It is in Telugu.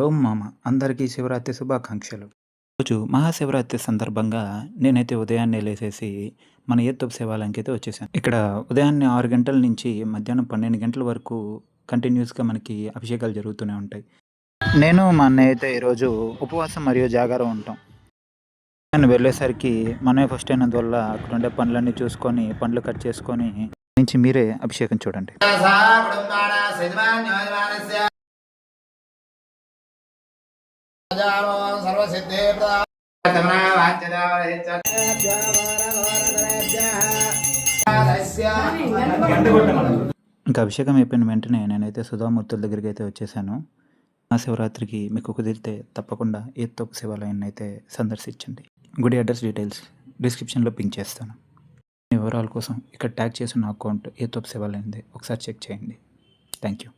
ఓం మామ అందరికీ శివరాత్రి శుభాకాంక్షలు. రోజు మహాశివరాత్రి సందర్భంగా నేనైతే ఉదయాన్నే లేసేసి మన ఏత్తోపు శివాలయంకైతే వచ్చేసాను. ఇక్కడ ఉదయాన్నే 6 గంటల నుంచి మధ్యాహ్నం 12 గంటల వరకు కంటిన్యూస్‌గా మనకి అభిషేకాలు జరుగుతూనే ఉంటాయి. నేను మా అన్నయ్య అయితే ఈరోజు ఉపవాసం మరియు జాగారం ఉంటాం. నేను వెళ్ళేసరికి మనమే ఫస్ట్ అయినందువల్ల అక్కడుండే పనులన్నీ చూసుకొని, పండ్లు కట్ చేసుకొని నుంచి మీరే అభిషేకం చూడండి. ఇంకా అభిషేకం అయిపోయిన వెంటనే నేనైతే సుధామూర్తుల దగ్గరికి అయితే వచ్చేసాను. మహాశివరాత్రికి మీకు కుదిరితే తప్పకుండా ఏత్తోపు శివాలయాన్ని అయితే సందర్శించండి. గుడి అడ్రస్ డీటెయిల్స్ డిస్క్రిప్షన్లో పింక్ చేస్తాను. మీ వివరాల కోసం ఇక్కడ ట్యాగ్ చేసిన అకౌంట్ ఏత్తోపు శివాలయంది ఒకసారి చెక్ చేయండి. Thank you.